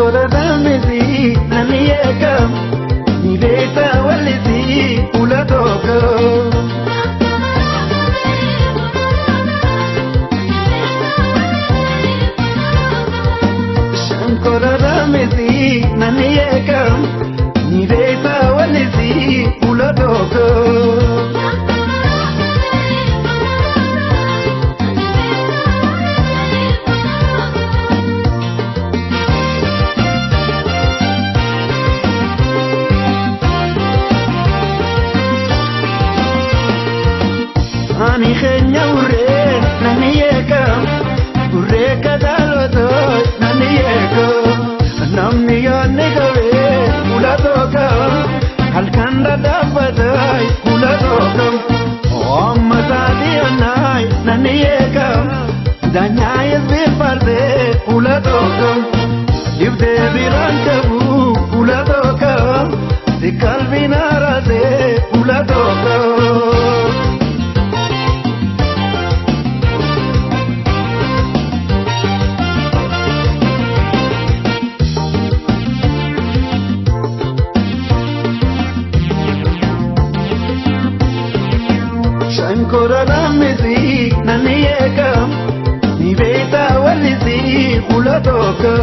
Shankora damisi naniyeka nibeta walisi ulatoko Shankora damisi naniyeka nibeta walisi ulatoko Ani khenya ure naniyeka ureka dalwato naniyeko namni yanne gawe ulatoka halkanda daawwadhaa ulatoka amma tadi anai naniyeka danyay zirfarde ulatoka libde birantabu ulatoka dikalbinarade ulatoka Shankora damisi naniyeka nibeta walisi ulatoka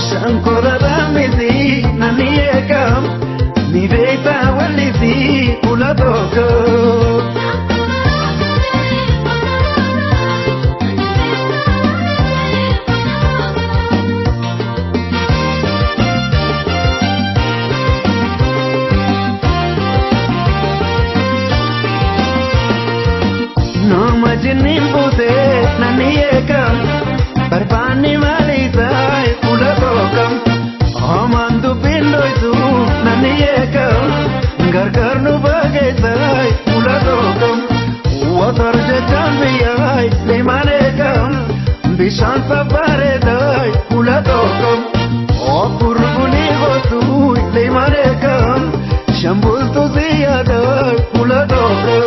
Shankora damisi naniyeka nibeta walisi ulatoka Nimbute naniyeka barbani malita ulatoka amandu pindoitu naniyeka gargarnu bageta ulatoka watar jambiyai lemaneka bishan sabareda ulatoka okurguni gotu lemaneka shambul tu ziyada ulatoka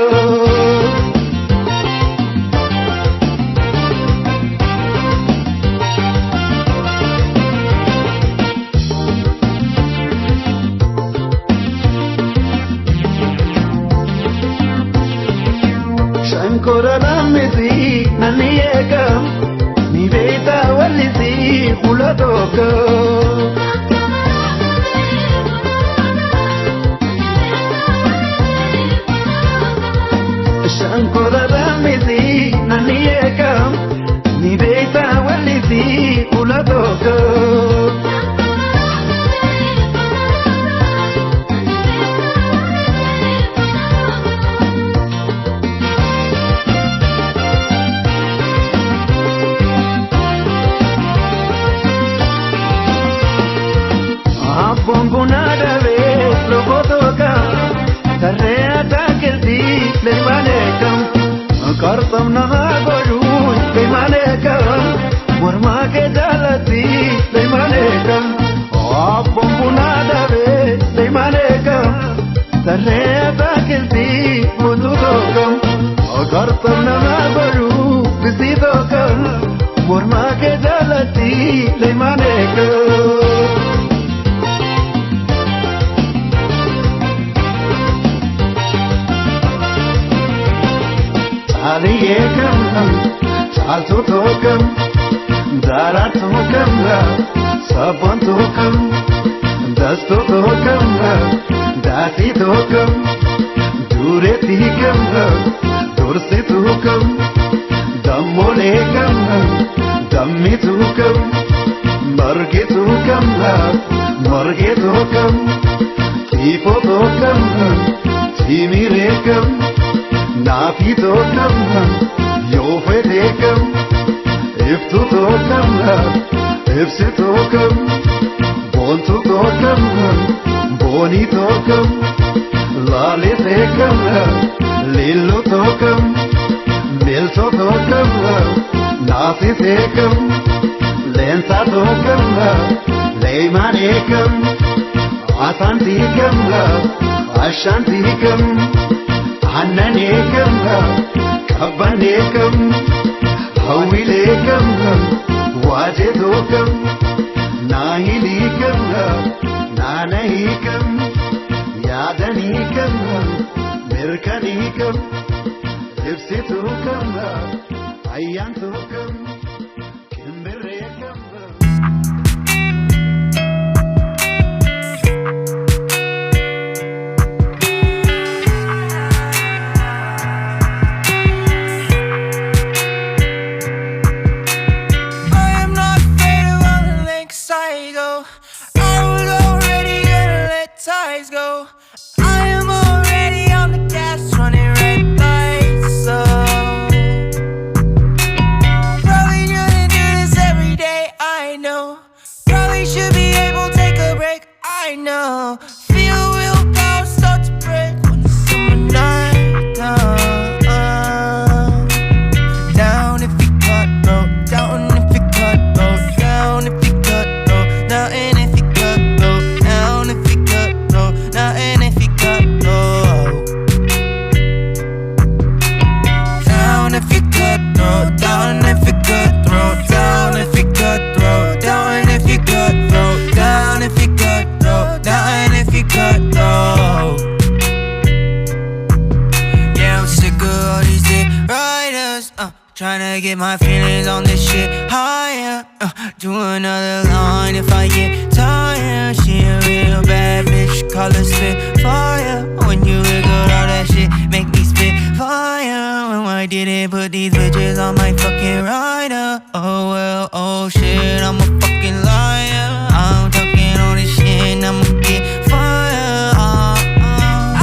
Shankora damisi naniyeka nibeta walisi ulatoka Shankora damisi naniyeka nibeta walisi ulatoka Bongunadawe lobotoka tarrea takilti lemanekam kartam nahagoru lemanekam morma ke dalati lemanekam bongunadawe lemanekam tarrea takilti mudutokam kartam nahagoru bisidokam morma ke dalati lemanekam Aliyekam, saltutokam, daratokam, sabantokam, dastotokam, datitokam, duretikam, dursitokam, dammolekam, dammitukam, margitukam, margitokam, tipotokam, timirekam, Nafitokam, yofetekam, iftutokam, ifsitokam, bontutokam, bonitokam, lalitekam, lillutokam, miltotokam, nasitekam, lensatokam, leimanekam, asantikam, ashantikam, aannaneekam qabbaneekam hawwileekam waajeetookam naahiliikam naanahiikam yaadaniikam mirkaniikam ibsituukam ayyaantuukam kimbirreekam. Go. I am already on the gas, running red lights. So probably shouldn't do this every day. I know. Probably should be able to take a break. I know. Feel willpower start to break when the summer night comes. Down if you cut, go down if you cut, go down if you cut, go down and if you cut, go down if you cut. Nothing if you cut low. Down if you cut throw. Down if you cut throw. Down if you cut throw. Down if you cut throw. Down if you cut throw. Down if you cut throw. Yeah, I'm sick of all these dick riders. Tryna get my feelings on this shit higher. Do another line if I get tired. She a real bad bitch, call her spit fire. When you wiggle all that shit, make me spit fire. When I didn't put these bitches on my fucking rider. Oh well, oh shit, I'm a fucking liar. I'm talking all this shit, I'ma get fire.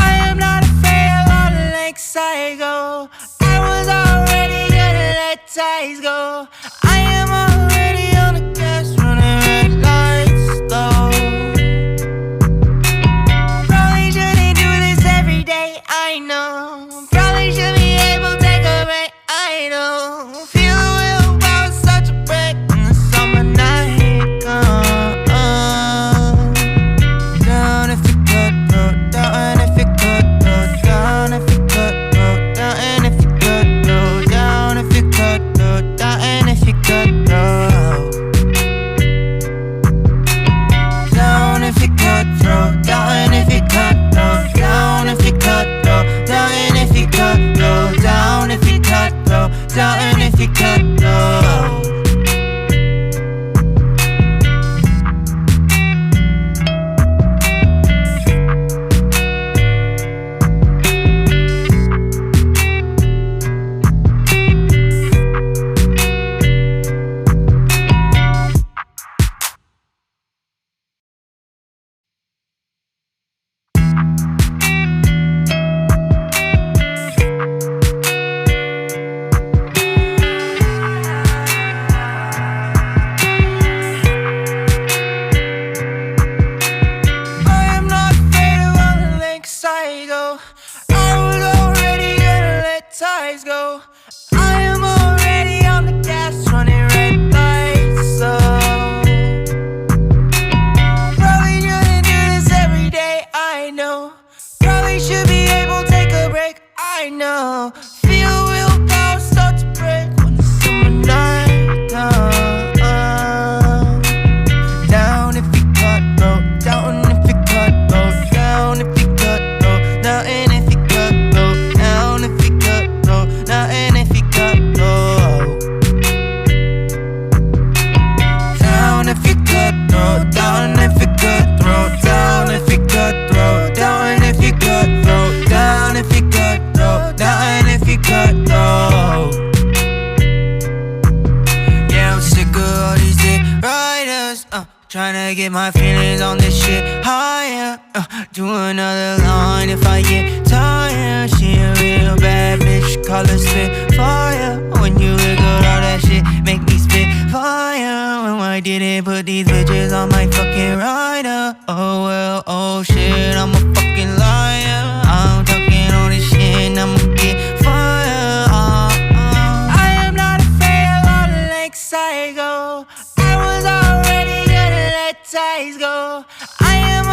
I am not afraid of all the lengths I go. I was already gonna let ties go. I am already on the gas, running red lights low. Probably shouldn't do this every day, I know. Probably should be able to take a break, I know. Feel the willpower such a break when the summer night comes. Down if you cut, go down if you cut, go down if you cut, go down if you cut, go down if you cut, go down if you cut, go down if you cut, throw down if you cut, throw down if you cut, throw down if you cut, go down if you cut, throw down if you cut, throw. Go. I am already on the gas, running red lights. So probably shouldn't do this every day. I know. Probably should be able to take a break. I know. Feel willpower start to break when the summer night comes. Down if you cut, go down if you cut, go down if you cut, go down if you cut, go down if you cut. Nothing if you cut low. Down if you cut throw. Down if you cut throw. Down if you cut throw. Down if you cut throw. Down if you cut throw. Down if you cut throw. Yeah, I'm sick of all these dick riders. Tryna get my feelings on this shit higher. Do another line if I get tired. She a real bad bitch, call her spit fire. When you wiggle all that shit, make me spit fire. When I didn't put these bitches on my fucking rider. Oh well, oh shit, I'm a fucking liar. I'm talking all this shit, I'ma get fire. I am not afraid of all the lengths I go. I was already gonna let ties go. I am